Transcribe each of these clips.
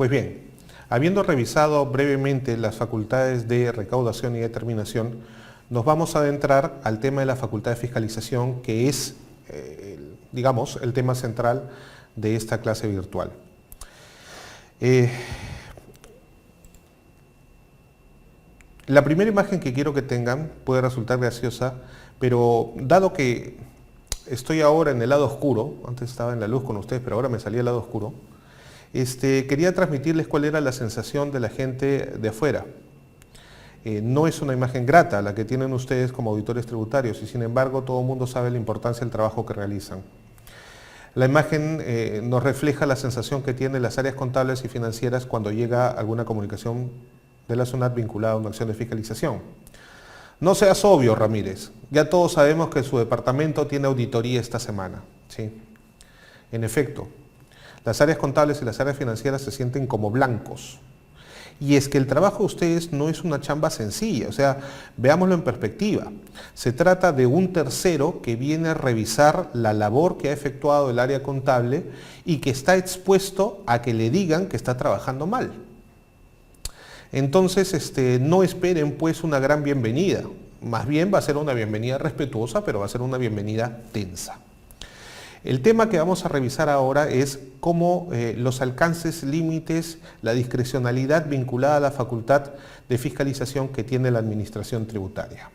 Pues bien, habiendo revisado brevemente las facultades de recaudación y determinación, nos vamos a adentrar al tema de la facultad de fiscalización, que es, digamos, el tema central de esta clase virtual. La primera imagen que quiero que tengan puede resultar graciosa, pero dado que estoy ahora en el lado oscuro, antes estaba en la luz con ustedes, pero ahora me salí al lado oscuro, quería transmitirles cuál era la sensación de la gente de afuera. No es una imagen grata la que tienen ustedes como auditores tributarios y sin embargo todo el mundo sabe la importancia del trabajo que realizan. La imagen nos refleja la sensación que tienen las áreas contables y financieras cuando llega alguna comunicación de la SUNAT vinculada a una acción de fiscalización. No seas obvio, Ramírez, ya todos sabemos que su departamento tiene auditoría esta semana. ¿Sí? En efecto, las áreas contables y las áreas financieras se sienten como blancos. Y es que el trabajo de ustedes no es una chamba sencilla, o sea, veámoslo en perspectiva. Se trata de un tercero que viene a revisar la labor que ha efectuado el área contable y que está expuesto a que le digan que está trabajando mal. Entonces, no esperen pues una gran bienvenida, más bien va a ser una bienvenida respetuosa, pero va a ser una bienvenida tensa. El tema que vamos a revisar ahora es cómo los alcances, límites, la discrecionalidad vinculada a la facultad de fiscalización que tiene la administración tributaria.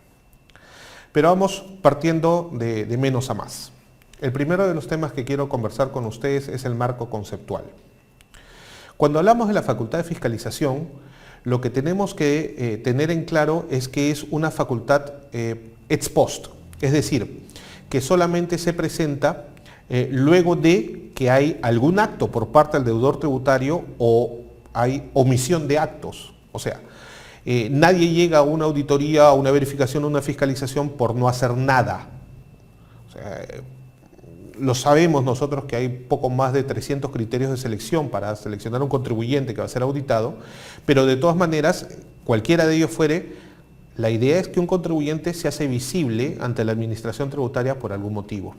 Pero vamos partiendo de menos a más. El primero de los temas que quiero conversar con ustedes es el marco conceptual. Cuando hablamos de la facultad de fiscalización, lo que tenemos que tener en claro es que es una facultad ex post, es decir, que solamente se presenta luego de que hay algún acto por parte del deudor tributario o hay omisión de actos. O sea, nadie llega a una auditoría, a una verificación, a una fiscalización por no hacer nada. O sea, lo sabemos nosotros que hay poco más de 300 criterios de selección para seleccionar un contribuyente que va a ser auditado, pero de todas maneras, cualquiera de ellos fuere, la idea es que un contribuyente se hace visible ante la administración tributaria por algún motivo.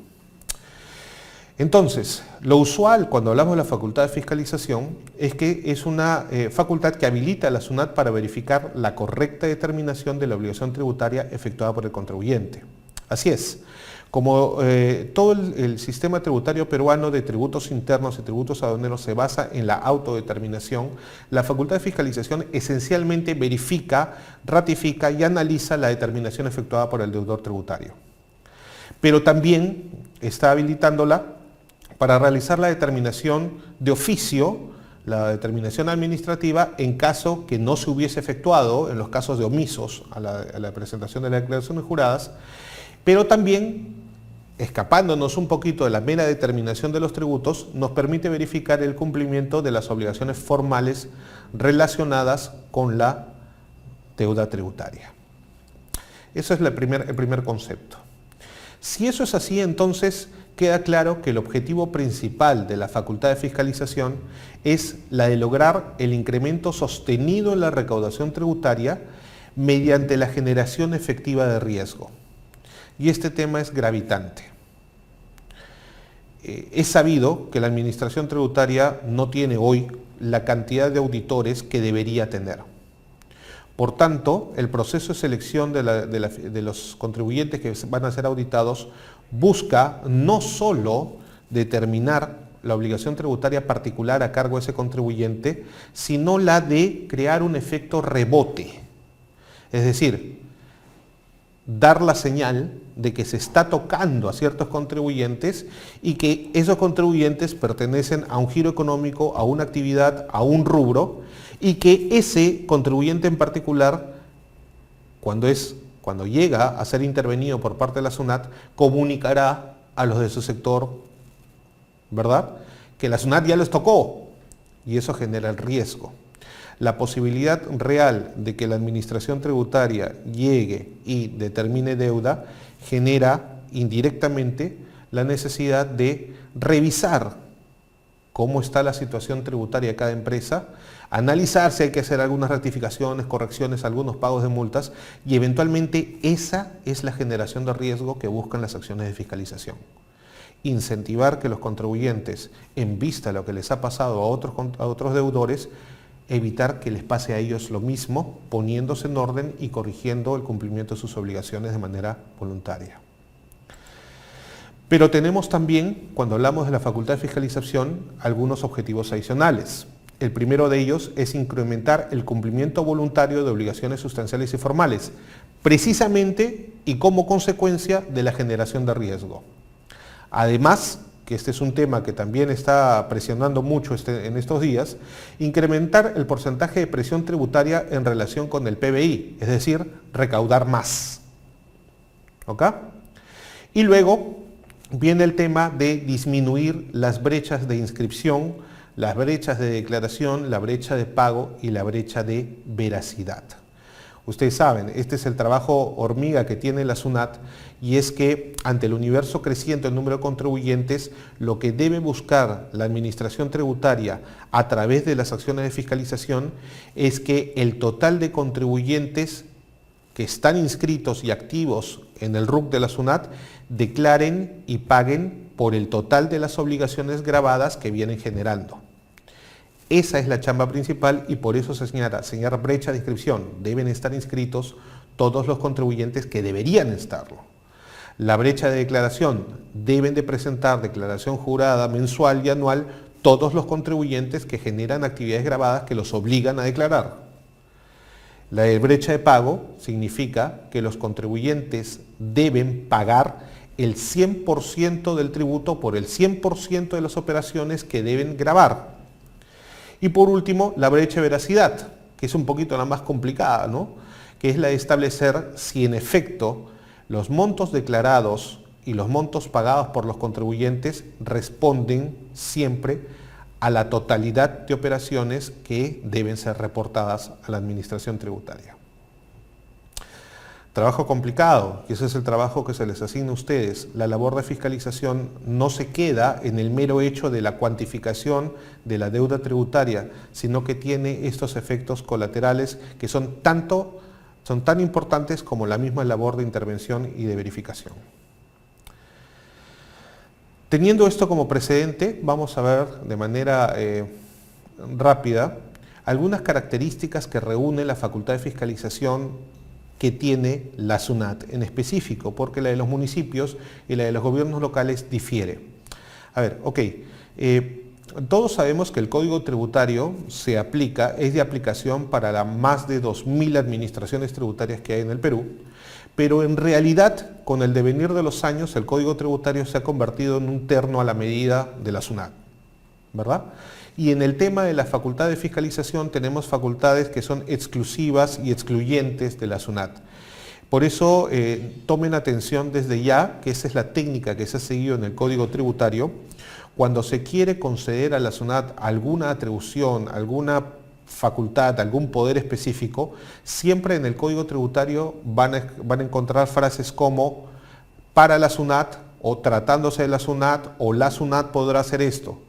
Entonces, lo usual cuando hablamos de la facultad de fiscalización es que es una facultad que habilita a la SUNAT para verificar la correcta determinación de la obligación tributaria efectuada por el contribuyente. Así es, como todo el sistema tributario peruano de tributos internos y tributos aduaneros se basa en la autodeterminación, la facultad de fiscalización esencialmente verifica, ratifica y analiza la determinación efectuada por el deudor tributario. Pero también está habilitándola para realizar la determinación de oficio, la determinación administrativa, en caso que no se hubiese efectuado, en los casos de omisos a la presentación de las declaraciones juradas, pero también, escapándonos un poquito de la mera determinación de los tributos, nos permite verificar el cumplimiento de las obligaciones formales relacionadas con la deuda tributaria. Eso es el primer concepto. Si eso es así, entonces queda claro que el objetivo principal de la facultad de fiscalización es la de lograr el incremento sostenido en la recaudación tributaria mediante la generación efectiva de riesgo. Y este tema es gravitante. Es sabido que la administración tributaria no tiene hoy la cantidad de auditores que debería tener. Por tanto, el proceso de selección de los contribuyentes que van a ser auditados busca no solo determinar la obligación tributaria particular a cargo de ese contribuyente, sino la de crear un efecto rebote. Es decir, dar la señal de que se está tocando a ciertos contribuyentes y que esos contribuyentes pertenecen a un giro económico, a una actividad, a un rubro, y que ese contribuyente en particular, cuando llega a ser intervenido por parte de la SUNAT, comunicará a los de su sector, ¿verdad?, que la SUNAT ya les tocó, y eso genera el riesgo. La posibilidad real de que la administración tributaria llegue y determine deuda genera indirectamente la necesidad de revisar cómo está la situación tributaria de cada empresa, analizar si hay que hacer algunas rectificaciones, correcciones, algunos pagos de multas y eventualmente esa es la generación de riesgo que buscan las acciones de fiscalización. incentivar que los contribuyentes, en vista de lo que les ha pasado a otros deudores, evitar que les pase a ellos lo mismo, poniéndose en orden y corrigiendo el cumplimiento de sus obligaciones de manera voluntaria. Pero tenemos también, cuando hablamos de la facultad de fiscalización, algunos objetivos adicionales. El primero de ellos es incrementar el cumplimiento voluntario de obligaciones sustanciales y formales, precisamente y como consecuencia de la generación de riesgo. Además, que este es un tema que también está presionando mucho en estos días, incrementar el porcentaje de presión tributaria en relación con el PBI, es decir, recaudar más. ¿Ok? Y luego viene el tema de disminuir las brechas de inscripción, las brechas de declaración, la brecha de pago y la brecha de veracidad. Ustedes saben, este es el trabajo hormiga que tiene la SUNAT, y es que ante el universo creciente del número de contribuyentes, lo que debe buscar la administración tributaria a través de las acciones de fiscalización es que el total de contribuyentes que están inscritos y activos en el RUC de la SUNAT declaren y paguen por el total de las obligaciones gravadas que vienen generando. Esa es la chamba principal y por eso se señala brecha de inscripción. Deben estar inscritos todos los contribuyentes que deberían estarlo. La brecha de declaración, deben de presentar declaración jurada mensual y anual todos los contribuyentes que generan actividades gravadas que los obligan a declarar. La brecha de pago significa que los contribuyentes deben pagar el 100% del tributo por el 100% de las operaciones que deben gravar. Y por último, la brecha de veracidad, que es un poquito la más complicada, ¿no? Que es la de establecer si en efecto los montos declarados y los montos pagados por los contribuyentes responden siempre a la totalidad de operaciones que deben ser reportadas a la administración tributaria. Trabajo complicado, y ese es el trabajo que se les asigna a ustedes. La labor de fiscalización no se queda en el mero hecho de la cuantificación de la deuda tributaria, sino que tiene estos efectos colaterales que son tan importantes como la misma labor de intervención y de verificación. Teniendo esto como precedente, vamos a ver de manera rápida algunas características que reúne la facultad de fiscalización que tiene la SUNAT en específico, porque la de los municipios y la de los gobiernos locales difiere. A ver, todos sabemos que el Código Tributario es de aplicación para las más de 2.000 administraciones tributarias que hay en el Perú, pero en realidad, con el devenir de los años, el Código Tributario se ha convertido en un terno a la medida de la SUNAT, ¿verdad? Y en el tema de la facultad de fiscalización tenemos facultades que son exclusivas y excluyentes de la SUNAT. Por eso tomen atención desde ya, que esa es la técnica que se ha seguido en el Código Tributario. Cuando se quiere conceder a la SUNAT alguna atribución, alguna facultad, algún poder específico, siempre en el Código Tributario van a encontrar frases como para la SUNAT, o tratándose de la SUNAT, o la SUNAT podrá hacer esto.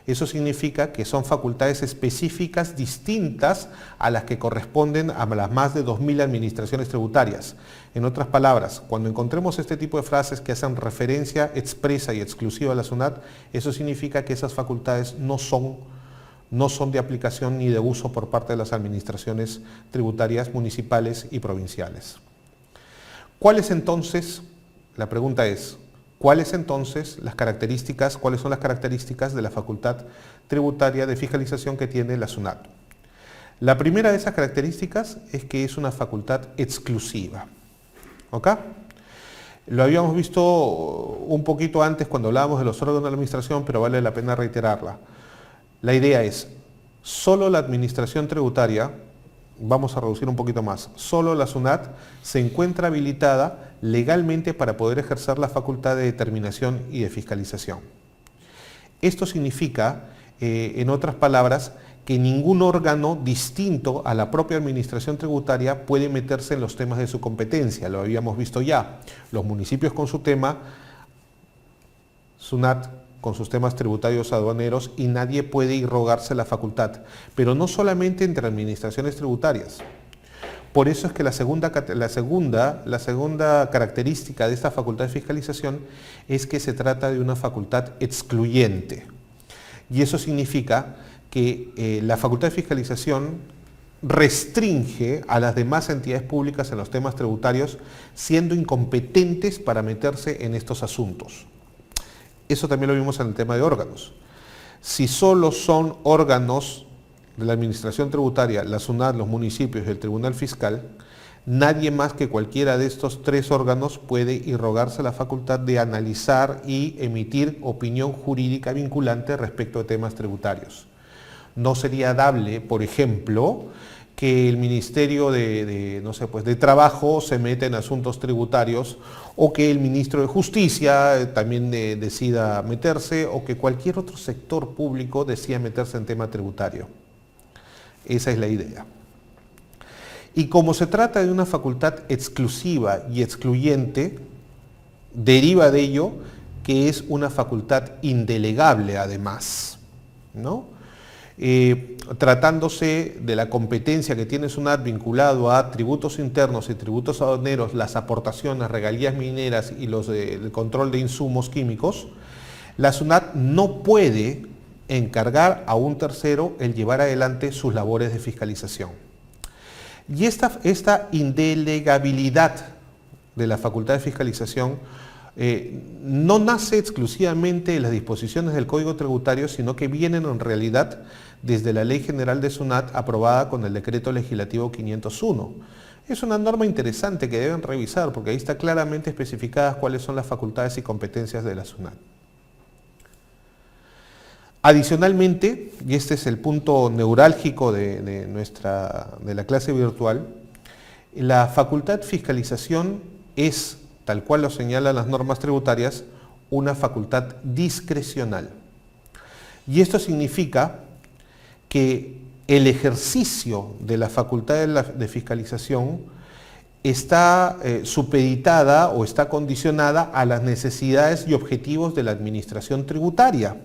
Eso significa que son facultades específicas distintas a las que corresponden a las más de 2.000 administraciones tributarias. En otras palabras, cuando encontremos este tipo de frases que hacen referencia expresa y exclusiva a la SUNAT, eso significa que esas facultades no son de aplicación ni de uso por parte de las administraciones tributarias municipales y provinciales. ¿Cuáles entonces? La pregunta es, ¿cuáles son las características de la facultad tributaria de fiscalización que tiene la SUNAT? La primera de esas características es que es una facultad exclusiva. ¿Ok? Lo habíamos visto un poquito antes cuando hablábamos de los órganos de la administración, pero vale la pena reiterarla. La idea es, solo la administración tributaria, vamos a reducir un poquito más, solo la SUNAT se encuentra habilitada legalmente para poder ejercer la facultad de determinación y de fiscalización. Esto significa, en otras palabras, que ningún órgano distinto a la propia administración tributaria puede meterse en los temas de su competencia. Lo habíamos visto ya. Los municipios con su tema, SUNAT con sus temas tributarios aduaneros, y nadie puede irrogarse la facultad. Pero no solamente entre administraciones tributarias. Por eso es que la segunda característica de esta facultad de fiscalización es que se trata de una facultad excluyente. Y eso significa que la facultad de fiscalización restringe a las demás entidades públicas en los temas tributarios, siendo incompetentes para meterse en estos asuntos. Eso también lo vimos en el tema de órganos. Si solo son órganos de la administración tributaria, la SUNAT, los municipios y el Tribunal Fiscal, nadie más que cualquiera de estos tres órganos puede irrogarse la facultad de analizar y emitir opinión jurídica vinculante respecto de temas tributarios. No sería dable, por ejemplo, que el Ministerio de Trabajo se meta en asuntos tributarios, o que el Ministro de Justicia también decida meterse, o que cualquier otro sector público decida meterse en tema tributario. Esa es la idea. Y como se trata de una facultad exclusiva y excluyente, deriva de ello que es una facultad indelegable además, ¿no? Tratándose de la competencia que tiene SUNAT vinculado a tributos internos y tributos aduaneros, las aportaciones, regalías mineras y el control de insumos químicos, la SUNAT no puede encargar a un tercero el llevar adelante sus labores de fiscalización. Y esta indelegabilidad de la facultad de fiscalización no nace exclusivamente de las disposiciones del Código Tributario, sino que vienen en realidad desde la Ley General de SUNAT aprobada con el Decreto Legislativo 501. Es una norma interesante que deben revisar porque ahí está claramente especificadas cuáles son las facultades y competencias de la SUNAT. Adicionalmente, y este es el punto neurálgico de la clase virtual, la facultad de fiscalización es, tal cual lo señalan las normas tributarias, una facultad discrecional. Y esto significa que el ejercicio de la facultad de fiscalización está supeditada o está condicionada a las necesidades y objetivos de la administración tributaria.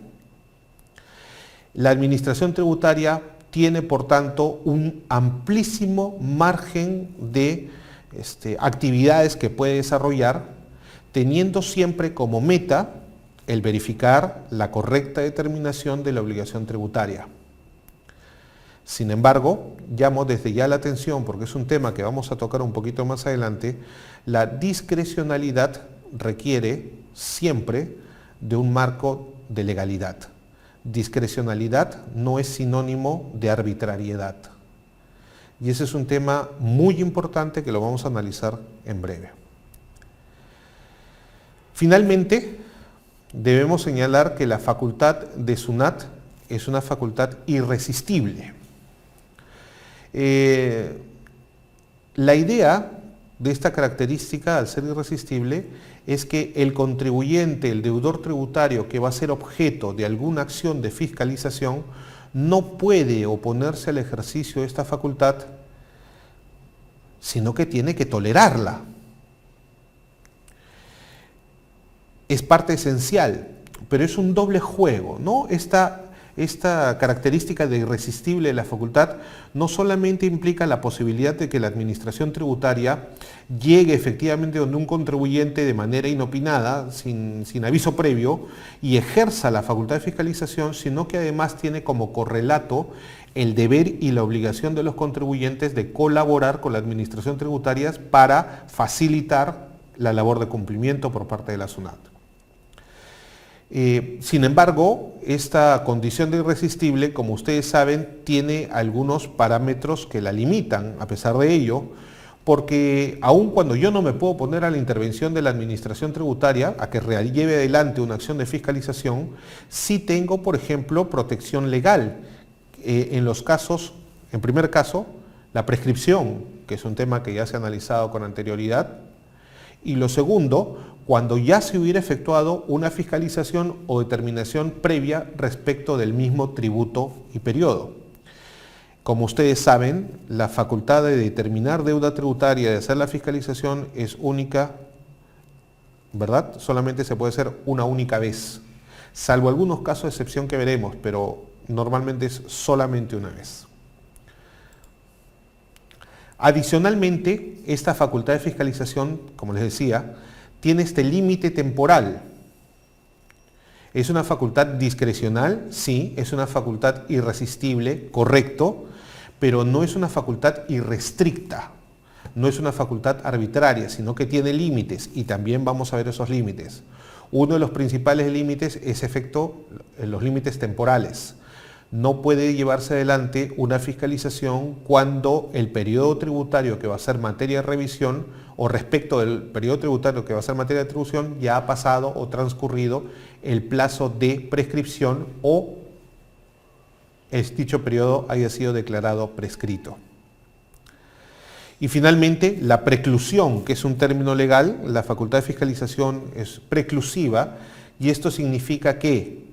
La administración tributaria tiene, por tanto, un amplísimo margen de actividades que puede desarrollar, teniendo siempre como meta el verificar la correcta determinación de la obligación tributaria. Sin embargo, llamo desde ya la atención, porque es un tema que vamos a tocar un poquito más adelante, la discrecionalidad requiere siempre de un marco de legalidad. Discrecionalidad no es sinónimo de arbitrariedad. Y ese es un tema muy importante que lo vamos a analizar en breve. Finalmente, debemos señalar que la facultad de SUNAT es una facultad irresistible. La idea de esta característica, al ser irresistible, es que el contribuyente, el deudor tributario que va a ser objeto de alguna acción de fiscalización, no puede oponerse al ejercicio de esta facultad, sino que tiene que tolerarla. Es parte esencial, pero es un doble juego, ¿no? Esta característica de irresistible de la facultad no solamente implica la posibilidad de que la administración tributaria llegue efectivamente donde un contribuyente de manera inopinada, sin aviso previo, y ejerza la facultad de fiscalización, sino que además tiene como correlato el deber y la obligación de los contribuyentes de colaborar con la administración tributaria para facilitar la labor de cumplimiento por parte de la SUNAT. Sin embargo, esta condición de irresistible, como ustedes saben, tiene algunos parámetros que la limitan. A pesar de ello, porque aun cuando yo no me puedo oponer a la intervención de la administración tributaria, a que lleve adelante una acción de fiscalización, sí tengo, por ejemplo, protección legal. En los casos, en primer caso, la prescripción, que es un tema que ya se ha analizado con anterioridad, y lo segundo, cuando ya se hubiera efectuado una fiscalización o determinación previa respecto del mismo tributo y periodo. Como ustedes saben, la facultad de determinar deuda tributaria, de hacer la fiscalización, es única, ¿verdad? Solamente se puede hacer una única vez, salvo algunos casos de excepción que veremos, pero normalmente es solamente una vez. Adicionalmente, esta facultad de fiscalización, como les decía, tiene este límite temporal. ¿Es una facultad discrecional? Sí. ¿Es una facultad irresistible? Correcto. Pero no es una facultad irrestricta, no es una facultad arbitraria, sino que tiene límites y también vamos a ver esos límites. Uno de los principales límites es los límites temporales. No puede llevarse adelante una fiscalización cuando el periodo tributario que va a ser materia de revisión o respecto del periodo tributario que va a ser materia de atribución ya ha pasado o transcurrido el plazo de prescripción o dicho periodo haya sido declarado prescrito. Y finalmente, la preclusión, que es un término legal, la facultad de fiscalización es preclusiva y esto significa que,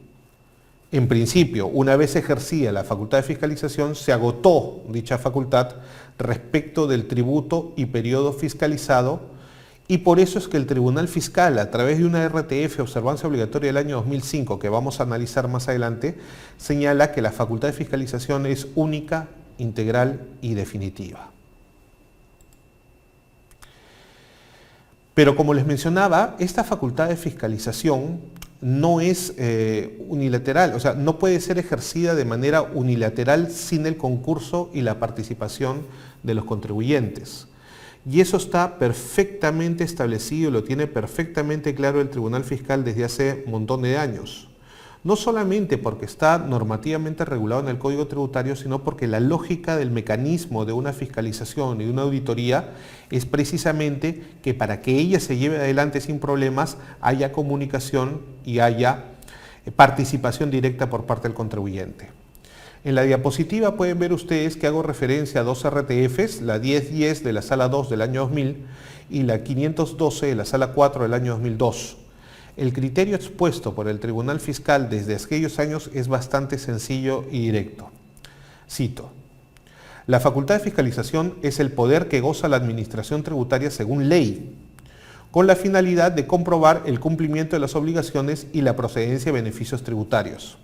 en principio, una vez ejercida la facultad de fiscalización, se agotó dicha facultad respecto del tributo y periodo fiscalizado y por eso es que el Tribunal Fiscal, a través de una RTF, observancia obligatoria del año 2005, que vamos a analizar más adelante, señala que la facultad de fiscalización es única, integral y definitiva. Pero como les mencionaba, esta facultad de fiscalización no es unilateral, o sea, no puede ser ejercida de manera unilateral sin el concurso y la participación de los contribuyentes. Y eso está perfectamente establecido, lo tiene perfectamente claro el Tribunal Fiscal desde hace un montón de años. No solamente porque está normativamente regulado en el Código Tributario, sino porque la lógica del mecanismo de una fiscalización y de una auditoría es precisamente que para que ella se lleve adelante sin problemas haya comunicación y haya participación directa por parte del contribuyente. En la diapositiva pueden ver ustedes que hago referencia a dos RTFs, la 1010 de la Sala 2 del año 2000 y la 512 de la Sala 4 del año 2002. El criterio expuesto por el Tribunal Fiscal desde aquellos años es bastante sencillo y directo. Cito: la facultad de fiscalización es el poder que goza la administración tributaria según ley, con la finalidad de comprobar el cumplimiento de las obligaciones y la procedencia de beneficios tributarios.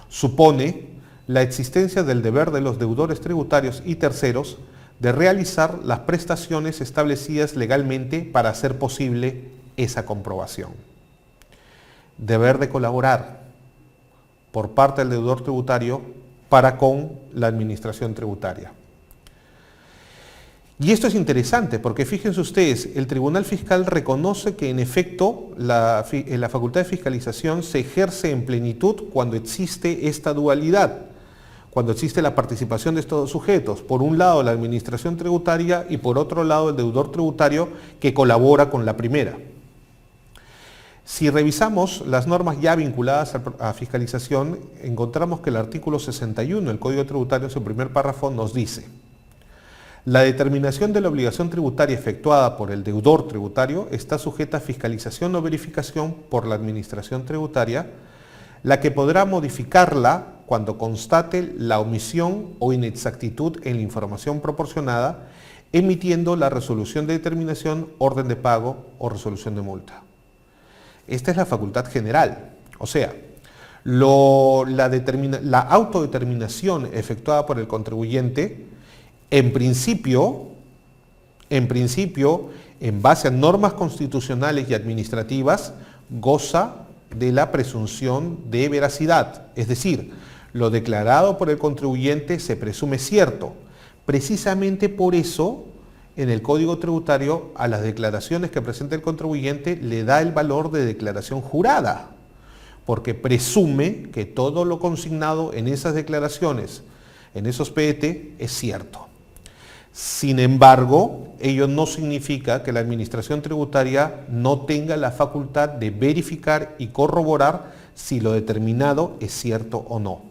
Supone la existencia del deber de los deudores tributarios y terceros de realizar las prestaciones establecidas legalmente para hacer posible esa comprobación. Deber de colaborar por parte del deudor tributario para con la administración tributaria. Y esto es interesante porque fíjense ustedes, el Tribunal Fiscal reconoce que en efecto la facultad de fiscalización se ejerce en plenitud cuando existe esta dualidad, cuando existe la participación de estos dos sujetos, por un lado la administración tributaria y por otro lado el deudor tributario que colabora con la primera. Si revisamos las normas ya vinculadas a fiscalización, encontramos que el artículo 61 del Código Tributario, en su primer párrafo, nos dice: la determinación de la obligación tributaria efectuada por el deudor tributario está sujeta a fiscalización o verificación por la administración tributaria, la que podrá modificarla cuando constate la omisión o inexactitud en la información proporcionada, emitiendo la resolución de determinación, orden de pago o resolución de multa. Esta es la facultad general, o sea, la autodeterminación efectuada por el contribuyente, en principio, en base a normas constitucionales y administrativas, goza de la presunción de veracidad, es decir, lo declarado por el contribuyente se presume cierto. Precisamente por eso, en el Código Tributario, a las declaraciones que presenta el contribuyente le da el valor de declaración jurada, porque presume que todo lo consignado en esas declaraciones, en esos PET, es cierto. Sin embargo, ello no significa que la administración tributaria no tenga la facultad de verificar y corroborar si lo determinado es cierto o no.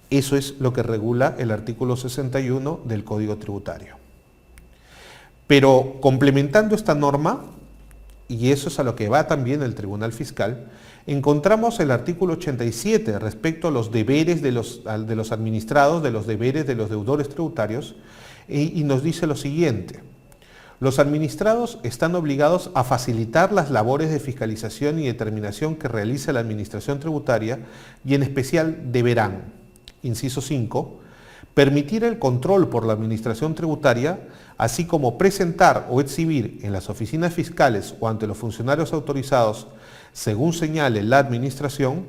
Eso es lo que regula el artículo 61 del Código Tributario. Pero complementando esta norma, y eso es a lo que va también el Tribunal Fiscal, encontramos el artículo 87 respecto a los deberes de los administrados, de los deberes de los deudores tributarios, y nos dice lo siguiente: los administrados están obligados a facilitar las labores de fiscalización y determinación que realiza la administración tributaria y en especial deberán, inciso 5, permitir el control por la Administración Tributaria, así como presentar o exhibir en las oficinas fiscales o ante los funcionarios autorizados, según señale la Administración,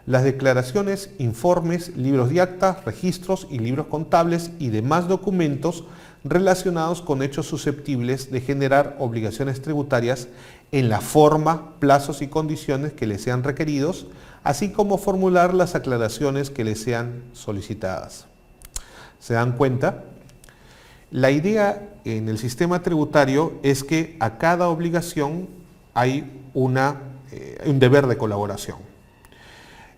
las declaraciones, informes, libros de actas, registros y libros contables y demás documentos relacionados con hechos susceptibles de generar obligaciones tributarias en la forma, plazos y condiciones que les sean requeridos, así como formular las aclaraciones que les sean solicitadas. ¿Se dan cuenta? La idea en el sistema tributario es que a cada obligación hay un deber de colaboración.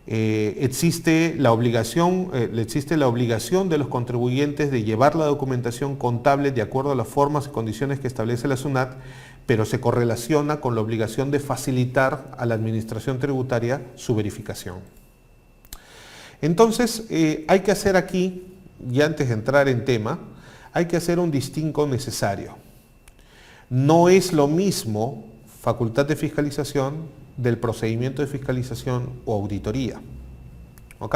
Existe la obligación de los contribuyentes de llevar la documentación contable de acuerdo a las formas y condiciones que establece la SUNAT, pero se correlaciona con la obligación de facilitar a la Administración Tributaria su verificación. Entonces, hay que hacer aquí, y antes de entrar en tema, hay que hacer un distingo necesario. No es lo mismo facultad de fiscalización del procedimiento de fiscalización o auditoría. ¿Ok?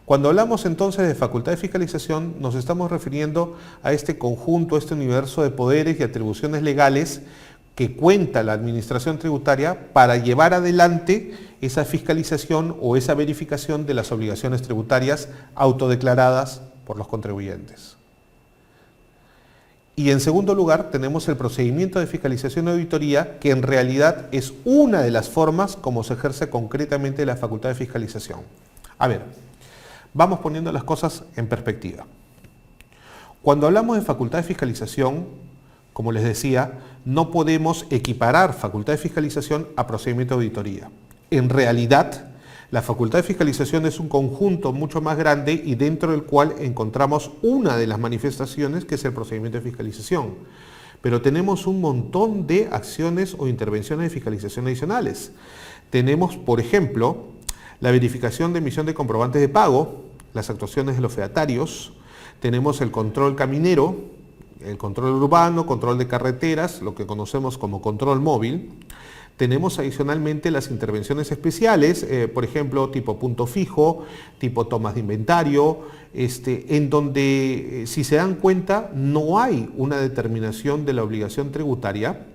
Cuando hablamos entonces de facultad de fiscalización, nos estamos refiriendo a este conjunto, a este universo de poderes y atribuciones legales que cuenta la Administración Tributaria para llevar adelante esa fiscalización o esa verificación de las obligaciones tributarias autodeclaradas por los contribuyentes. Y en segundo lugar, tenemos el procedimiento de fiscalización y auditoría, que en realidad es una de las formas como se ejerce concretamente la facultad de fiscalización. A ver, vamos poniendo las cosas en perspectiva. Cuando hablamos de facultad de fiscalización, como les decía, no podemos equiparar facultad de fiscalización a procedimiento de auditoría. En realidad, la facultad de fiscalización es un conjunto mucho más grande y dentro del cual encontramos una de las manifestaciones que es el procedimiento de fiscalización. Pero tenemos un montón de acciones o intervenciones de fiscalización adicionales. Tenemos, por ejemplo, la verificación de emisión de comprobantes de pago, las actuaciones de los fedatarios, tenemos el control caminero, el control urbano, control de carreteras, lo que conocemos como control móvil. Tenemos adicionalmente las intervenciones especiales, por ejemplo, tipo punto fijo, tipo tomas de inventario, en donde, si se dan cuenta, no hay una determinación de la obligación tributaria,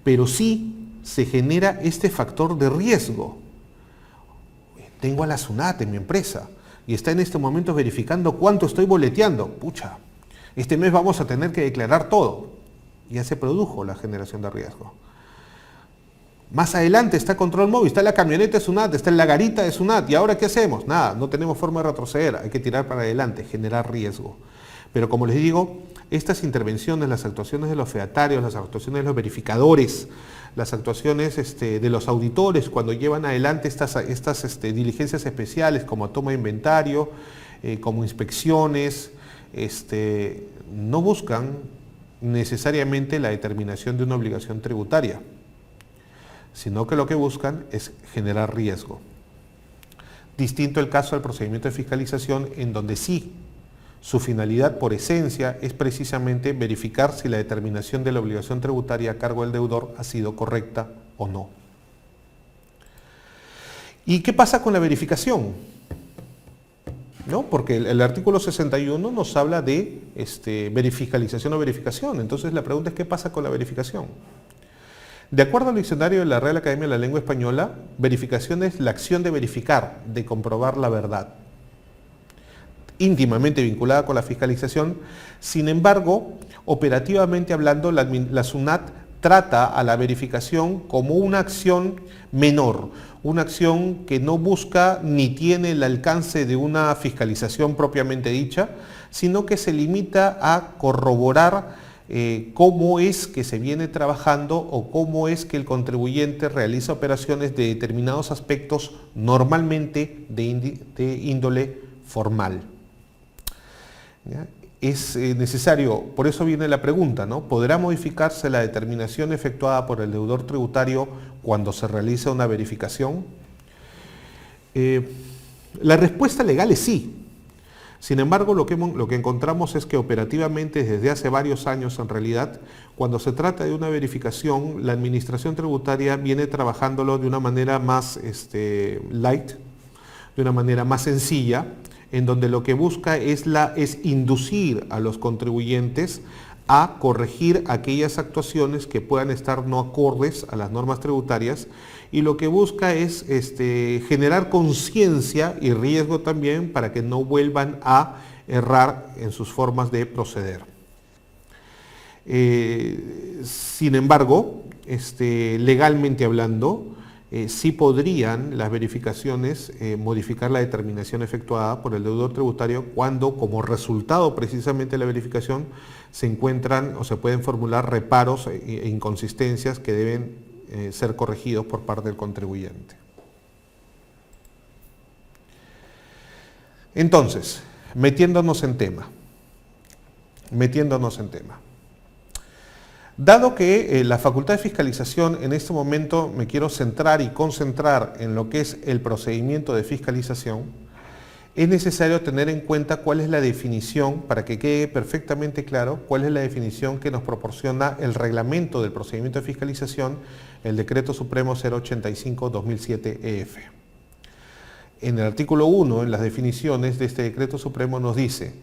pero sí se genera este factor de riesgo. Tengo a la SUNAT en mi empresa y está en este momento verificando cuánto estoy boleteando. Pucha, este mes vamos a tener que declarar todo. Ya se produjo la generación de riesgo. Más adelante está control móvil, está la camioneta de SUNAT, está la garita de SUNAT. ¿Y ahora qué hacemos? Nada, no tenemos forma de retroceder, hay que tirar para adelante, generar riesgo. Pero como les digo, estas intervenciones, las actuaciones de los fedatarios, las actuaciones de los verificadores, las actuaciones de los auditores cuando llevan adelante estas diligencias especiales como toma de inventario, como inspecciones, no buscan necesariamente la determinación de una obligación tributaria, sino que lo que buscan es generar riesgo. Distinto el caso del procedimiento de fiscalización, en donde sí, su finalidad por esencia es precisamente verificar si la determinación de la obligación tributaria a cargo del deudor ha sido correcta o no. ¿Y qué pasa con la verificación? ¿No? Porque el artículo 61 nos habla de fiscalización o verificación. Entonces la pregunta es, ¿qué pasa con la verificación? De acuerdo al diccionario de la Real Academia de la Lengua Española, verificación es la acción de verificar, de comprobar la verdad, íntimamente vinculada con la fiscalización. Sin embargo, operativamente hablando, la SUNAT trata a la verificación como una acción menor, una acción que no busca ni tiene el alcance de una fiscalización propiamente dicha, sino que se limita a corroborar cómo es que se viene trabajando o cómo es que el contribuyente realiza operaciones de determinados aspectos, normalmente de índole formal. ¿Ya? Es necesario, por eso viene la pregunta, ¿no? ¿Podrá modificarse la determinación efectuada por el deudor tributario cuando se realiza una verificación? La respuesta legal es sí. Sin embargo, lo que encontramos es que operativamente desde hace varios años, en realidad, cuando se trata de una verificación, la Administración Tributaria viene trabajándolo de una manera más light, de una manera más sencilla, en donde lo que busca es inducir a los contribuyentes a corregir aquellas actuaciones que puedan estar no acordes a las normas tributarias, y lo que busca es generar conciencia y riesgo también para que no vuelvan a errar en sus formas de proceder. Sin embargo, legalmente hablando, sí podrían las verificaciones modificar la determinación efectuada por el deudor tributario cuando, como resultado precisamente de la verificación, se encuentran o se pueden formular reparos e inconsistencias que deben ser corregidos por parte del contribuyente. Entonces, metiéndonos en tema. Dado que la facultad de fiscalización, en este momento me quiero centrar y concentrar en lo que es el procedimiento de fiscalización, es necesario tener en cuenta cuál es la definición, para que quede perfectamente claro, cuál es la definición que nos proporciona el reglamento del procedimiento de fiscalización, el Decreto Supremo 085/2007-EF. En el artículo 1, en las definiciones de este Decreto Supremo, nos dice: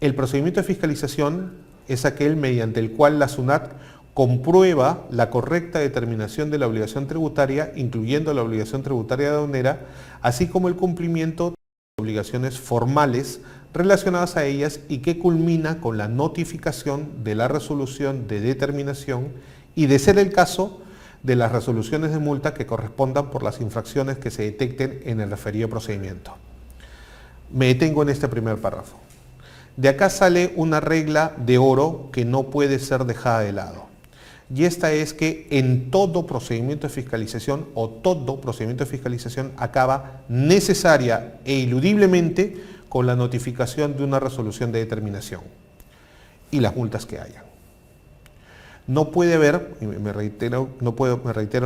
el procedimiento de fiscalización es aquel mediante el cual la SUNAT comprueba la correcta determinación de la obligación tributaria, incluyendo la obligación tributaria aduanera, así como el cumplimiento de obligaciones formales relacionadas a ellas, y que culmina con la notificación de la resolución de determinación y, de ser el caso, de las resoluciones de multa que correspondan por las infracciones que se detecten en el referido procedimiento. Me detengo en este primer párrafo. De acá sale una regla de oro que no puede ser dejada de lado. Y esta es que en todo procedimiento de fiscalización acaba necesaria e iludiblemente con la notificación de una resolución de determinación y las multas que hayan. No puede haber, y me reitero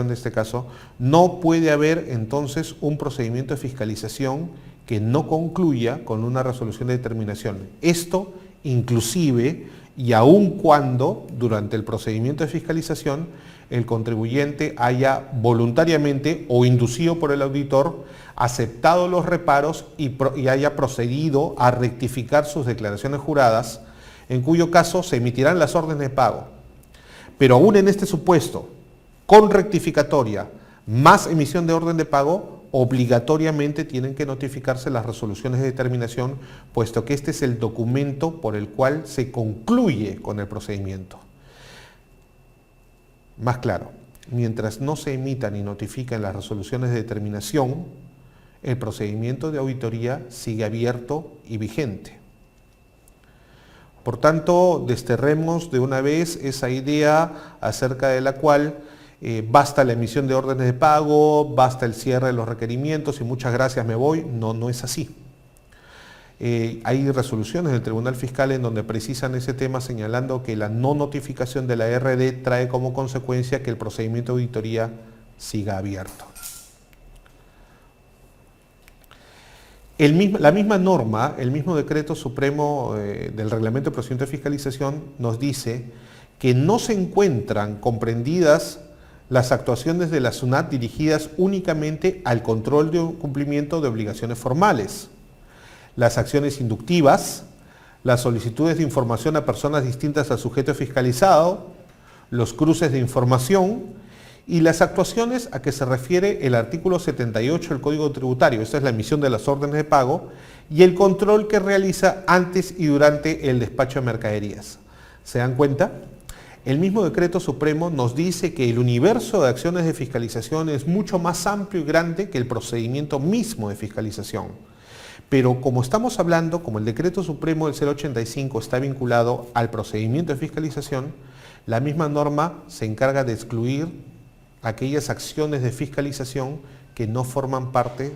en este caso, no puede haber entonces un procedimiento de fiscalización que no concluya con una resolución de determinación. Esto inclusive y aun cuando durante el procedimiento de fiscalización el contribuyente haya voluntariamente o inducido por el auditor aceptado los reparos y haya procedido a rectificar sus declaraciones juradas, en cuyo caso se emitirán las órdenes de pago. Pero aún en este supuesto, con rectificatoria más emisión de orden de pago, obligatoriamente tienen que notificarse las resoluciones de determinación, puesto que este es el documento por el cual se concluye con el procedimiento. Más claro, mientras no se emitan y notifiquen las resoluciones de determinación, el procedimiento de auditoría sigue abierto y vigente. Por tanto, desterremos de una vez esa idea acerca de la cual basta la emisión de órdenes de pago, basta el cierre de los requerimientos y muchas gracias, me voy. No, no es así. Hay resoluciones del Tribunal Fiscal en donde precisan ese tema, señalando que la no notificación de la RD trae como consecuencia que el procedimiento de auditoría siga abierto. La misma norma, el mismo Decreto Supremo del Reglamento de Procedimiento de Fiscalización nos dice que no se encuentran comprendidas las actuaciones de la SUNAT dirigidas únicamente al control de cumplimiento de obligaciones formales, las acciones inductivas, las solicitudes de información a personas distintas al sujeto fiscalizado, los cruces de información y las actuaciones a que se refiere el artículo 78 del Código Tributario. Esta es la emisión de las órdenes de pago y el control que realiza antes y durante el despacho de mercaderías. ¿Se dan cuenta? El mismo Decreto Supremo nos dice que el universo de acciones de fiscalización es mucho más amplio y grande que el procedimiento mismo de fiscalización. Pero como estamos hablando, como el Decreto Supremo del 085 está vinculado al procedimiento de fiscalización, la misma norma se encarga de excluir aquellas acciones de fiscalización que no forman parte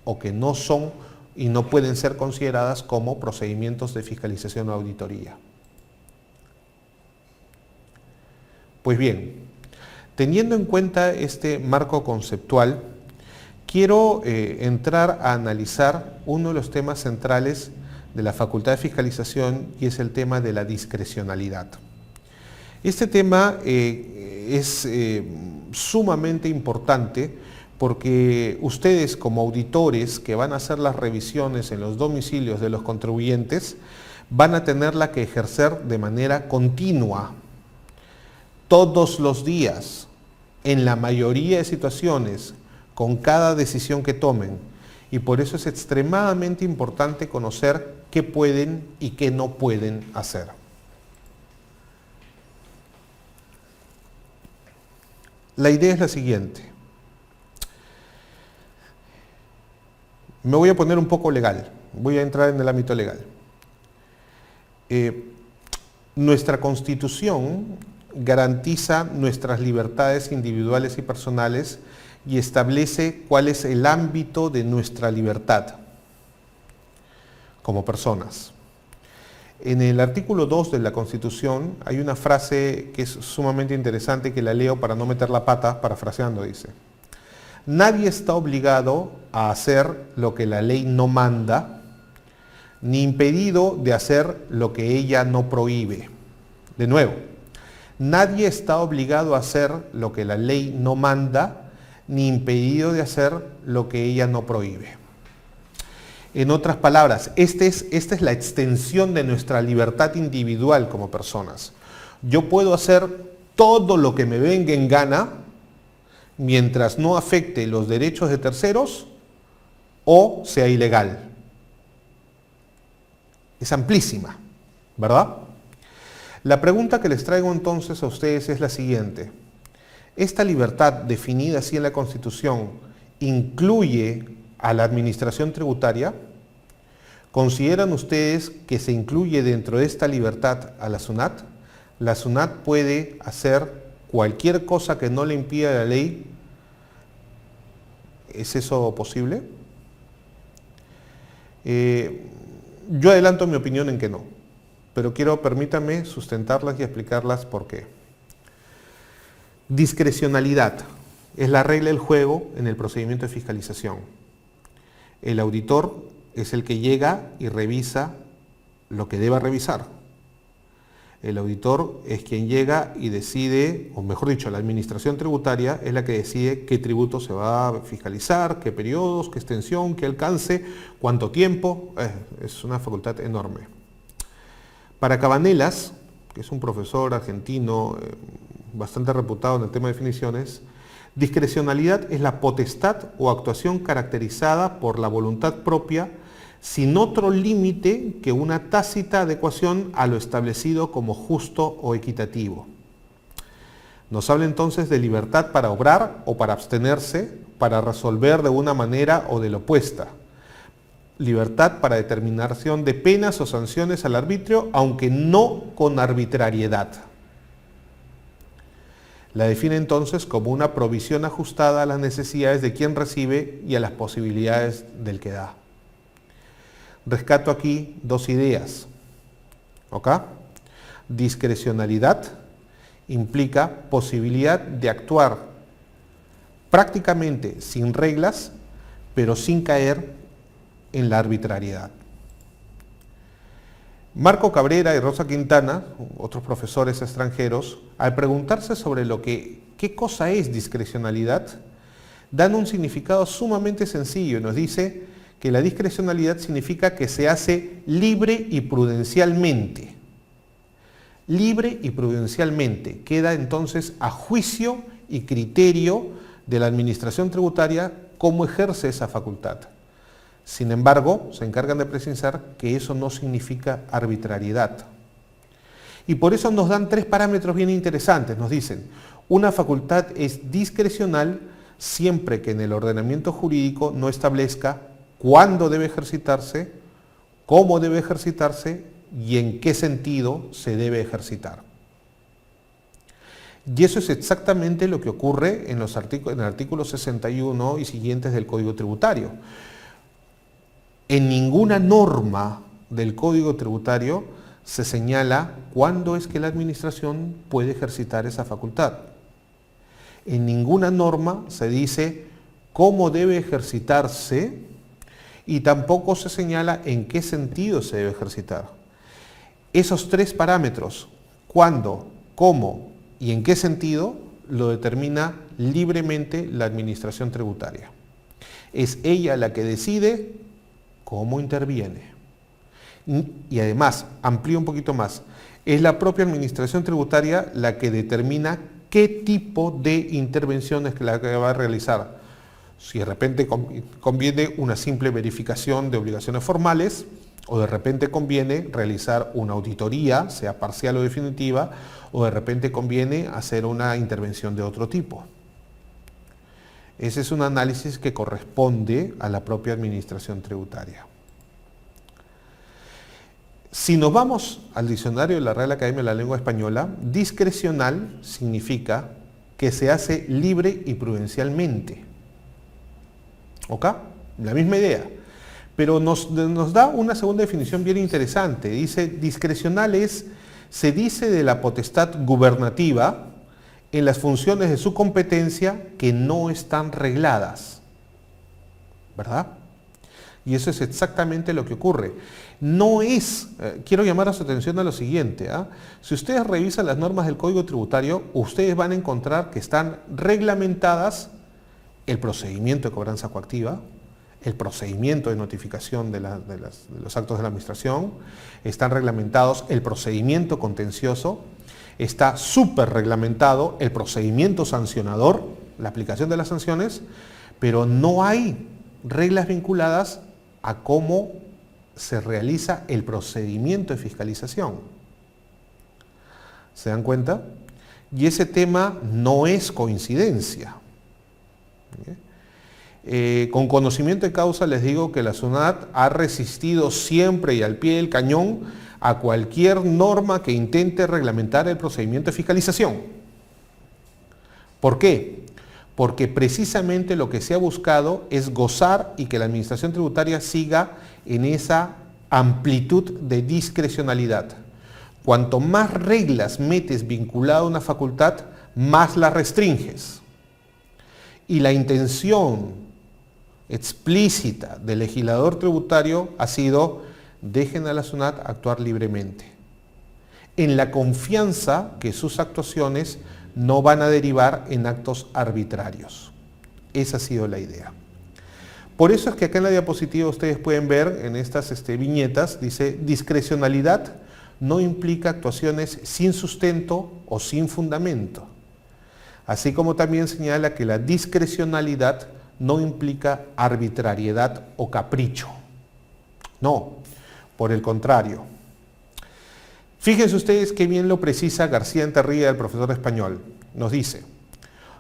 o que no son y no pueden ser consideradas como procedimientos de fiscalización o auditoría. Pues bien, teniendo en cuenta este marco conceptual, quiero entrar a analizar uno de los temas centrales de la facultad de fiscalización, y es el tema de la discrecionalidad. Este tema es sumamente importante porque ustedes como auditores que van a hacer las revisiones en los domicilios de los contribuyentes van a tenerla que ejercer de manera continua, todos los días, en la mayoría de situaciones, con cada decisión que tomen. Y por eso es extremadamente importante conocer qué pueden y qué no pueden hacer. La idea es la siguiente. Me voy a poner un poco legal, voy a entrar en el ámbito legal. Nuestra Constitución garantiza nuestras libertades individuales y personales y establece cuál es el ámbito de nuestra libertad como personas. En el artículo 2 de la Constitución hay una frase que es sumamente interesante, que la leo para no meter la pata, parafraseando, dice: nadie está obligado a hacer lo que la ley no manda, ni impedido de hacer lo que ella no prohíbe. De nuevo, nadie está obligado a hacer lo que la ley no manda, ni impedido de hacer lo que ella no prohíbe. En otras palabras, esta es la extensión de nuestra libertad individual como personas. Yo puedo hacer todo lo que me venga en gana, mientras no afecte los derechos de terceros o sea ilegal. Es amplísima, ¿verdad? La pregunta que les traigo entonces a ustedes es la siguiente. ¿Esta libertad definida así en la Constitución incluye a la administración tributaria? ¿Consideran ustedes que se incluye dentro de esta libertad a la SUNAT? La SUNAT puede hacer cualquier cosa que no le impida la ley. ¿Es eso posible? Yo adelanto mi opinión en que no, pero permítanme sustentarlas y explicarlas por qué. Discrecionalidad es la regla del juego en el procedimiento de fiscalización. El auditor es el que llega y revisa lo que deba revisar. El auditor es quien llega y decide, o mejor dicho, la administración tributaria es la que decide qué tributo se va a fiscalizar, qué periodos, qué extensión, qué alcance, cuánto tiempo. Es una facultad enorme. Para Cabanelas, que es un profesor argentino bastante reputado en el tema de definiciones, discrecionalidad es la potestad o actuación caracterizada por la voluntad propia sin otro límite que una tácita adecuación a lo establecido como justo o equitativo. Nos habla entonces de libertad para obrar o para abstenerse, para resolver de una manera o de la opuesta. Libertad para determinación de penas o sanciones al arbitrio, aunque no con arbitrariedad. La define entonces como una provisión ajustada a las necesidades de quien recibe y a las posibilidades del que da. Rescato aquí dos ideas. ¿Ok? Discrecionalidad implica posibilidad de actuar prácticamente sin reglas, pero sin caer en la arbitrariedad. Marco Cabrera y Rosa Quintana, otros profesores extranjeros, al preguntarse sobre qué cosa es discrecionalidad, dan un significado sumamente sencillo y nos dice que la discrecionalidad significa que se hace libre y prudencialmente. Libre y prudencialmente. Queda entonces a juicio y criterio de la administración tributaria cómo ejerce esa facultad. Sin embargo, se encargan de precisar que eso no significa arbitrariedad. Y por eso nos dan tres parámetros bien interesantes. Nos dicen, una facultad es discrecional siempre que en el ordenamiento jurídico no establezca cuándo debe ejercitarse, cómo debe ejercitarse y en qué sentido se debe ejercitar. Y eso es exactamente lo que ocurre en el artículo 61 y siguientes del Código Tributario. En ninguna norma del Código Tributario se señala cuándo es que la administración puede ejercitar esa facultad. En ninguna norma se dice cómo debe ejercitarse y tampoco se señala en qué sentido se debe ejercitar. Esos tres parámetros, cuándo, cómo y en qué sentido, lo determina libremente la administración tributaria. Es ella la que decide cómo interviene. Y además, amplío un poquito más, es la propia administración tributaria la que determina qué tipo de intervenciones que la que va a realizar. Si de repente conviene una simple verificación de obligaciones formales, o de repente conviene realizar una auditoría, sea parcial o definitiva, o de repente conviene hacer una intervención de otro tipo. Ese es un análisis que corresponde a la propia administración tributaria. Si nos vamos al diccionario de la Real Academia de la Lengua Española, discrecional significa que se hace libre y prudencialmente. ¿Ok? La misma idea. Pero nos da una segunda definición bien interesante. Dice, discrecional se dice de la potestad gubernativa en las funciones de su competencia que no están regladas. ¿Verdad? Y eso es exactamente lo que ocurre. No es, quiero llamar a su atención a lo siguiente, si ustedes revisan las normas del Código Tributario, ustedes van a encontrar que están reglamentadas el procedimiento de cobranza coactiva, el procedimiento de notificación de los actos de la administración, están reglamentados el procedimiento contencioso, está súper reglamentado el procedimiento sancionador, la aplicación de las sanciones, pero no hay reglas vinculadas a cómo se realiza el procedimiento de fiscalización. ¿Se dan cuenta? Y ese tema no es coincidencia. Con conocimiento de causa les digo que la SUNAT ha resistido siempre y al pie del cañón a cualquier norma que intente reglamentar el procedimiento de fiscalización. ¿Por qué? Porque precisamente lo que se ha buscado es gozar y que la administración tributaria siga en esa amplitud de discrecionalidad. Cuanto más reglas metes vinculado a una facultad, más la restringes. Y la intención explícita del legislador tributario ha sido: dejen a la SUNAT actuar libremente, en la confianza que sus actuaciones no van a derivar en actos arbitrarios. Esa ha sido la idea. Por eso es que acá en la diapositiva ustedes pueden ver en estas viñetas, dice, discrecionalidad no implica actuaciones sin sustento o sin fundamento. Así como también señala que la discrecionalidad no implica arbitrariedad o capricho. No, por el contrario. Fíjense ustedes qué bien lo precisa García Enterría, el profesor español. Nos dice,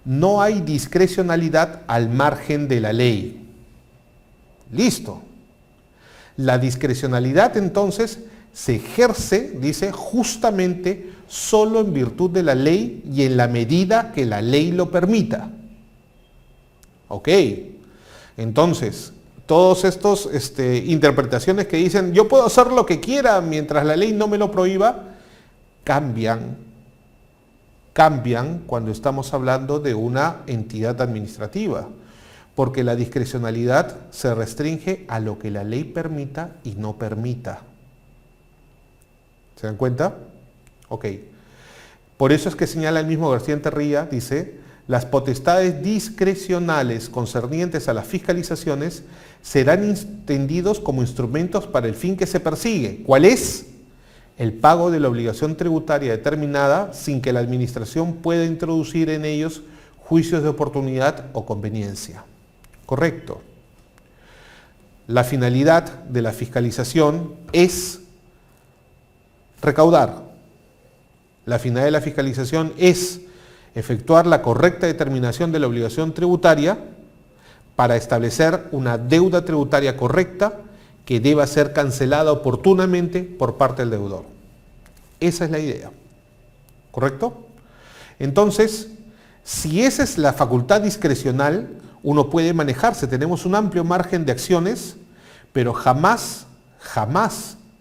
no hay discrecionalidad al margen de la ley. Listo. La discrecionalidad entonces se ejerce, dice, justamente solo en virtud de la ley y en la medida que la ley lo permita. Ok. Entonces, todos estos interpretaciones que dicen yo puedo hacer lo que quiera mientras la ley no me lo prohíba, cambian cuando estamos hablando de una entidad administrativa, porque la discrecionalidad se restringe a lo que la ley permita y no permita. ¿Se dan cuenta? Ok. Por eso es que señala el mismo García Enterría, dice, las potestades discrecionales concernientes a las fiscalizaciones serán entendidos como instrumentos para el fin que se persigue. ¿Cuál es? El pago de la obligación tributaria determinada sin que la administración pueda introducir en ellos juicios de oportunidad o conveniencia. Correcto. La finalidad de la fiscalización es recaudar. La finalidad de la fiscalización es efectuar la correcta determinación de la obligación tributaria para establecer una deuda tributaria correcta que deba ser cancelada oportunamente por parte del deudor. Esa es la idea. ¿Correcto? Entonces, si esa es la facultad discrecional, uno puede manejarse. Tenemos un amplio margen de acciones, pero jamás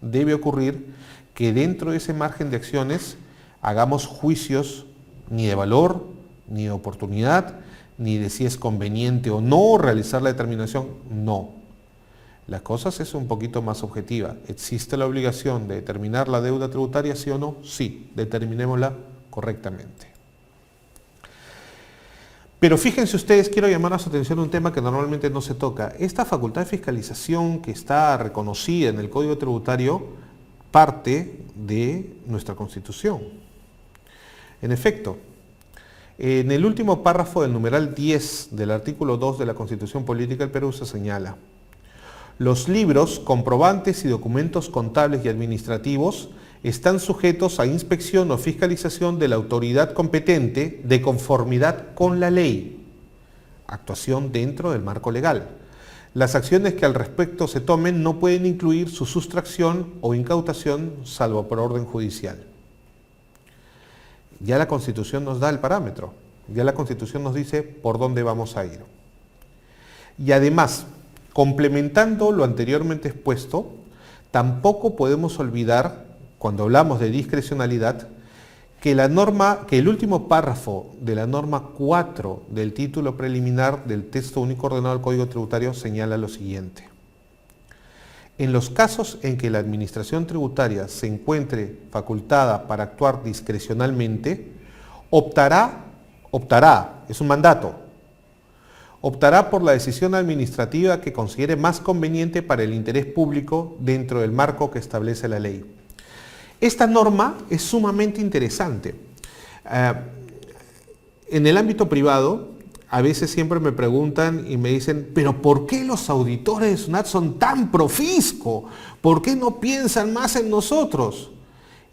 debe ocurrir que dentro de ese margen de acciones hagamos juicios ni de valor, ni de oportunidad, ni de si es conveniente o no realizar la determinación. No. La cosa es un poquito más objetiva. ¿Existe la obligación de determinar la deuda tributaria, sí o no? Sí, determinémosla correctamente. Pero fíjense ustedes, quiero llamar a su atención un tema que normalmente no se toca. Esta facultad de fiscalización que está reconocida en el Código Tributario parte de nuestra Constitución. En efecto, en el último párrafo del numeral 10 del artículo 2 de la Constitución Política del Perú se señala: los libros, comprobantes y documentos contables y administrativos están sujetos a inspección o fiscalización de la autoridad competente de conformidad con la ley. Actuación dentro del marco legal. Las acciones que al respecto se tomen no pueden incluir su sustracción o incautación, salvo por orden judicial. Ya la Constitución nos da el parámetro, ya la Constitución nos dice por dónde vamos a ir. Y además, complementando lo anteriormente expuesto, tampoco podemos olvidar, cuando hablamos de discrecionalidad, que el último párrafo de la norma 4 del título preliminar del texto único ordenado del Código Tributario señala lo siguiente: en los casos en que la administración tributaria se encuentre facultada para actuar discrecionalmente, optará, es un mandato, optará por la decisión administrativa que considere más conveniente para el interés público dentro del marco que establece la ley. Esta norma es sumamente interesante. En el ámbito privado, a veces siempre me preguntan y me dicen, pero ¿por qué los auditores de SUNAT son tan pro fisco? ¿Por qué no piensan más en nosotros?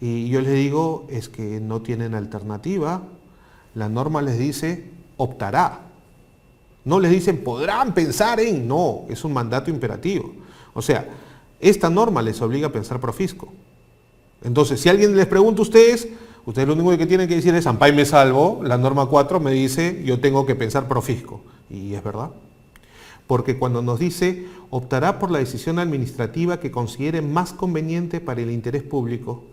Y yo les digo, es que no tienen alternativa. La norma les dice, optará. No les dicen, podrán pensar en, no, es un mandato imperativo. O sea, esta norma les obliga a pensar pro fisco. Entonces, si alguien les pregunta a ustedes lo único que tienen que decir es, ampay me salvo, la norma 4 me dice, yo tengo que pensar pro fisco. Y es verdad. Porque cuando nos dice, optará por la decisión administrativa que considere más conveniente para el interés público,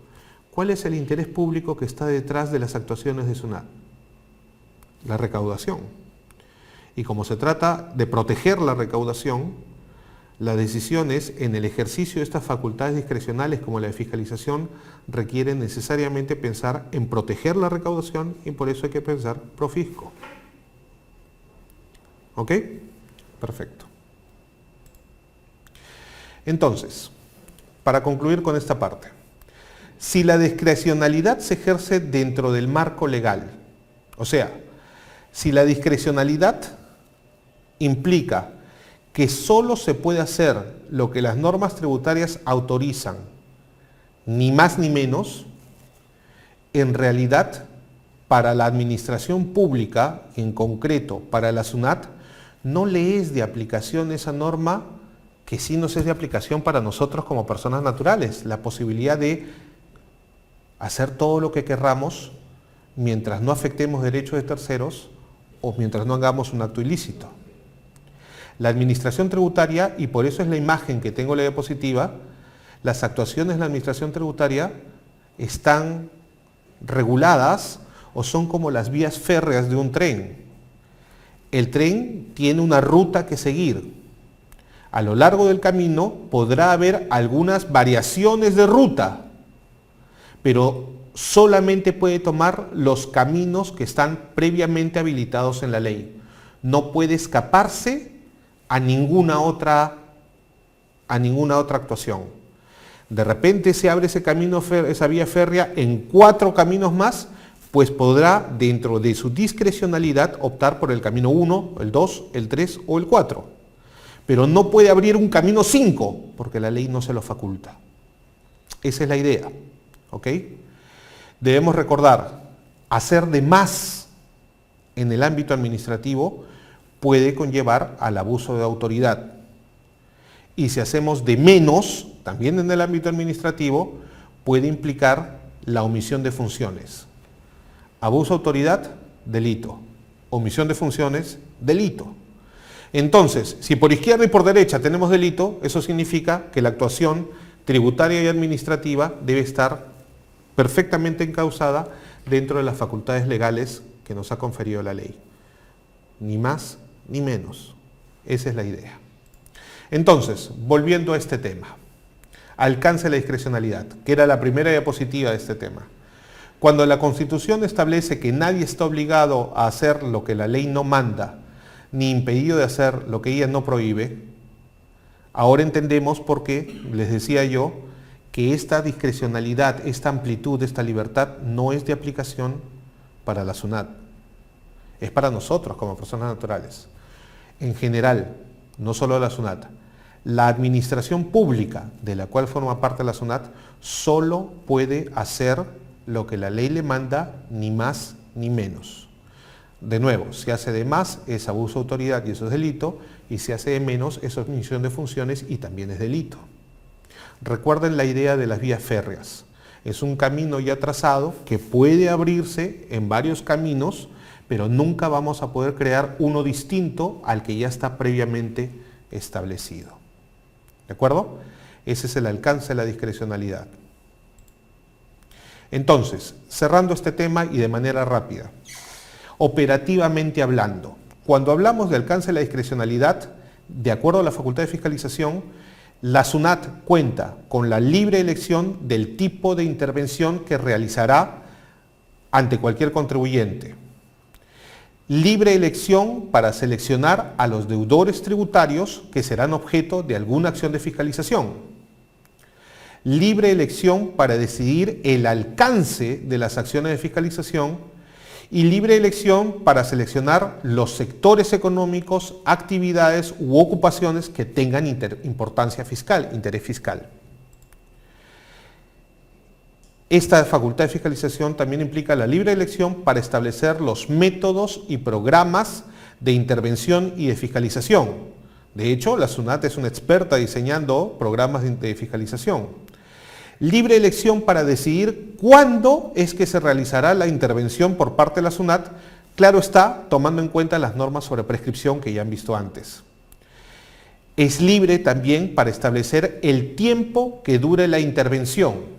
¿cuál es el interés público que está detrás de las actuaciones de SUNAT? La recaudación. Y como se trata de proteger la recaudación, las decisiones en el ejercicio de estas facultades discrecionales como la de fiscalización requieren necesariamente pensar en proteger la recaudación y por eso hay que pensar pro fisco. ¿Ok? Perfecto. Entonces, para concluir con esta parte, si la discrecionalidad se ejerce dentro del marco legal, o sea, si la discrecionalidad implica que solo se puede hacer lo que las normas tributarias autorizan, ni más ni menos, en realidad, para la administración pública, en concreto para la SUNAT, no le es de aplicación esa norma que sí nos es de aplicación para nosotros como personas naturales, la posibilidad de hacer todo lo que querramos mientras no afectemos derechos de terceros o mientras no hagamos un acto ilícito. La administración tributaria, y por eso es la imagen que tengo en la diapositiva, las actuaciones de la administración tributaria están reguladas o son como las vías férreas de un tren. El tren tiene una ruta que seguir. A lo largo del camino podrá haber algunas variaciones de ruta, pero solamente puede tomar los caminos que están previamente habilitados en la ley. No puede escaparse a ninguna otra actuación. De repente se abre ese camino, esa vía férrea en 4 caminos más, pues podrá, dentro de su discrecionalidad, optar por el camino 1, el 2, el 3 o el 4. Pero no puede abrir un camino 5, porque la ley no se lo faculta. Esa es la idea, ¿ok? Debemos recordar, hacer de más en el ámbito administrativo puede conllevar al abuso de autoridad. Y si hacemos de menos, también en el ámbito administrativo, puede implicar la omisión de funciones. Abuso de autoridad, delito. Omisión de funciones, delito. Entonces, si por izquierda y por derecha tenemos delito, eso significa que la actuación tributaria y administrativa debe estar perfectamente encauzada dentro de las facultades legales que nos ha conferido la ley. Ni más ni menos. Esa es la idea. Entonces, volviendo a este tema, alcance de la discrecionalidad, que era la primera diapositiva de este tema. Cuando la Constitución establece que nadie está obligado a hacer lo que la ley no manda, ni impedido de hacer lo que ella no prohíbe, ahora entendemos por qué, les decía yo, que esta discrecionalidad, esta amplitud, esta libertad no es de aplicación para la SUNAT, es para nosotros como personas naturales. En general, no solo la SUNAT, la administración pública de la cual forma parte la SUNAT solo puede hacer lo que la ley le manda, ni más ni menos. De nuevo, si hace de más es abuso de autoridad y eso es delito, y si hace de menos eso es omisión de funciones y también es delito. Recuerden la idea de las vías férreas. Es un camino ya trazado que puede abrirse en varios caminos, pero nunca vamos a poder crear uno distinto al que ya está previamente establecido. ¿De acuerdo? Ese es el alcance de la discrecionalidad. Entonces, cerrando este tema y de manera rápida, operativamente hablando, cuando hablamos de alcance de la discrecionalidad, de acuerdo a la Facultad de Fiscalización, la SUNAT cuenta con la libre elección del tipo de intervención que realizará ante cualquier contribuyente. Libre elección para seleccionar a los deudores tributarios que serán objeto de alguna acción de fiscalización. Libre elección para decidir el alcance de las acciones de fiscalización y libre elección para seleccionar los sectores económicos, actividades u ocupaciones que tengan importancia fiscal, interés fiscal. Esta facultad de fiscalización también implica la libre elección para establecer los métodos y programas de intervención y de fiscalización. De hecho, la SUNAT es una experta diseñando programas de fiscalización. Libre elección para decidir cuándo es que se realizará la intervención por parte de la SUNAT, claro está, tomando en cuenta las normas sobre prescripción que ya han visto antes. Es libre también para establecer el tiempo que dure la intervención.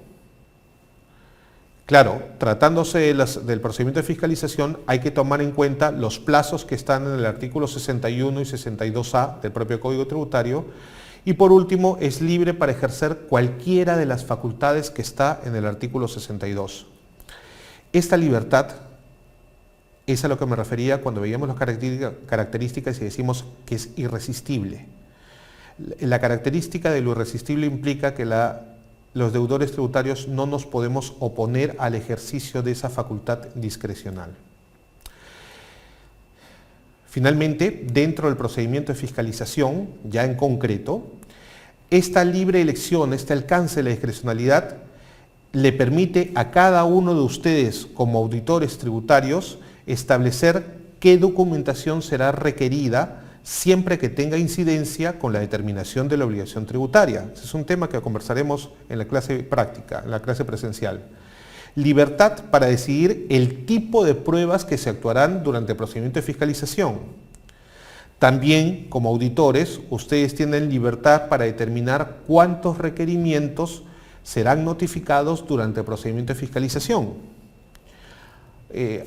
Claro, tratándose del procedimiento de fiscalización, hay que tomar en cuenta los plazos que están en el artículo 61 y 62A del propio Código Tributario. Y por último, es libre para ejercer cualquiera de las facultades que está en el artículo 62. Esta libertad es a lo que me refería cuando veíamos las características y decimos que es irresistible. La característica de lo irresistible implica que los deudores tributarios no nos podemos oponer al ejercicio de esa facultad discrecional. Finalmente, dentro del procedimiento de fiscalización, ya en concreto, esta libre elección, este alcance de la discrecionalidad, le permite a cada uno de ustedes, como auditores tributarios, establecer qué documentación será requerida siempre que tenga incidencia con la determinación de la obligación tributaria. Ese es un tema que conversaremos en la clase práctica, en la clase presencial. Libertad para decidir el tipo de pruebas que se actuarán durante el procedimiento de fiscalización. También, como auditores, ustedes tienen libertad para determinar cuántos requerimientos serán notificados durante el procedimiento de fiscalización.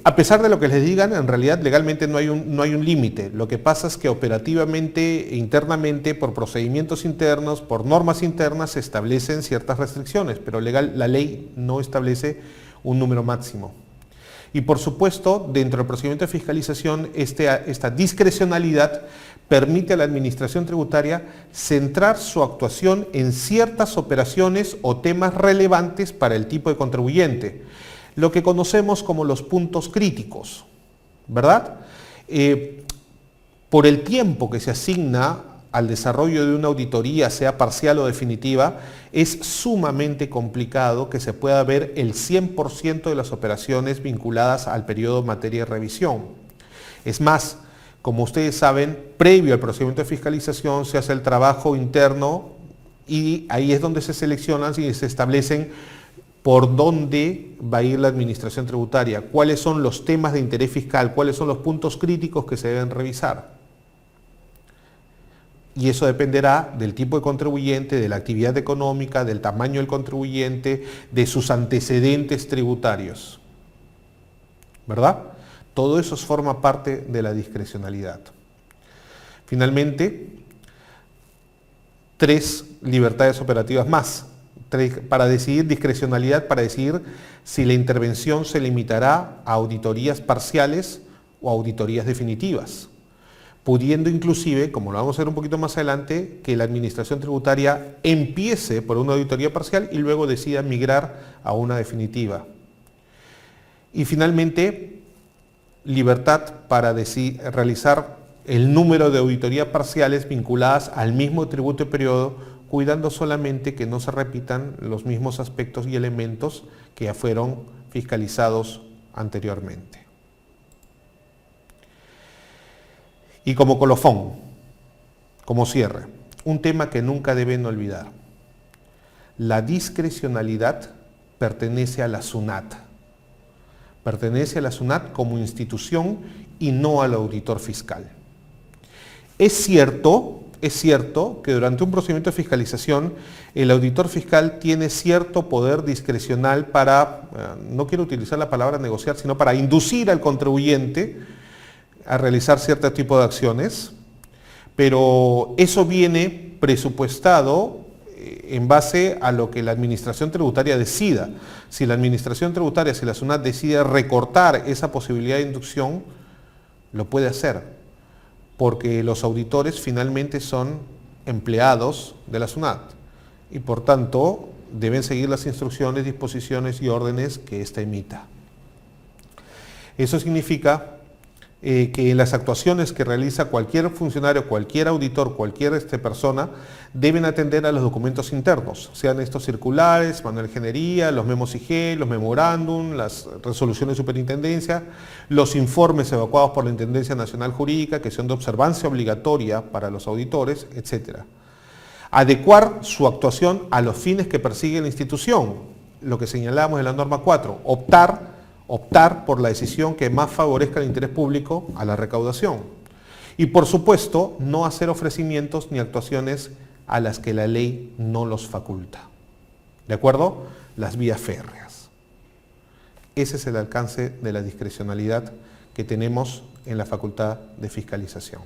A pesar de lo que les digan, en realidad legalmente no hay un límite. Lo que pasa es que operativamente, internamente, por procedimientos internos, por normas internas, se establecen ciertas restricciones, pero la ley no establece un número máximo. Y por supuesto, dentro del procedimiento de fiscalización, esta discrecionalidad permite a la administración tributaria centrar su actuación en ciertas operaciones o temas relevantes para el tipo de contribuyente, lo que conocemos como los puntos críticos, ¿verdad? Por el tiempo que se asigna al desarrollo de una auditoría, sea parcial o definitiva, es sumamente complicado que se pueda ver el 100% de las operaciones vinculadas al periodo de materia de revisión. Es más, como ustedes saben, previo al procedimiento de fiscalización se hace el trabajo interno y ahí es donde se seleccionan y se establecen por dónde va a ir la administración tributaria, cuáles son los temas de interés fiscal, cuáles son los puntos críticos que se deben revisar. Y eso dependerá del tipo de contribuyente, de la actividad económica, del tamaño del contribuyente, de sus antecedentes tributarios. ¿Verdad? Todo eso forma parte de la discrecionalidad. Finalmente, 3 libertades operativas más. para decidir discrecionalidad, para decidir si la intervención se limitará a auditorías parciales o auditorías definitivas, pudiendo inclusive, como lo vamos a ver un poquito más adelante, que la administración tributaria empiece por una auditoría parcial y luego decida migrar a una definitiva. Y finalmente, libertad para realizar el número de auditorías parciales vinculadas al mismo tributo y periodo, cuidando solamente que no se repitan los mismos aspectos y elementos que ya fueron fiscalizados anteriormente. Y como colofón, como cierre, un tema que nunca deben olvidar. La discrecionalidad pertenece a la SUNAT. Pertenece a la SUNAT como institución y no al auditor fiscal. Es cierto que durante un procedimiento de fiscalización el auditor fiscal tiene cierto poder discrecional para, no quiero utilizar la palabra negociar, sino para inducir al contribuyente a realizar cierto tipo de acciones, pero eso viene presupuestado en base a lo que la administración tributaria decida. Si la administración tributaria, si la SUNAT decide recortar esa posibilidad de inducción, lo puede hacer, porque los auditores finalmente son empleados de la SUNAT y por tanto deben seguir las instrucciones, disposiciones y órdenes que ésta emita. Eso significa que las actuaciones que realiza cualquier funcionario, cualquier auditor, cualquier persona, deben atender a los documentos internos, sean estos circulares, manual de ingeniería, los memos IG, los memorándum, las resoluciones de superintendencia, los informes evacuados por la Intendencia Nacional Jurídica, que son de observancia obligatoria para los auditores, etc. Adecuar su actuación a los fines que persigue la institución, lo que señalamos en la norma 4, optar por la decisión que más favorezca el interés público a la recaudación. Y por supuesto, no hacer ofrecimientos ni actuaciones a las que la ley no los faculta. ¿De acuerdo? Las vías férreas. Ese es el alcance de la discrecionalidad que tenemos en la facultad de fiscalización.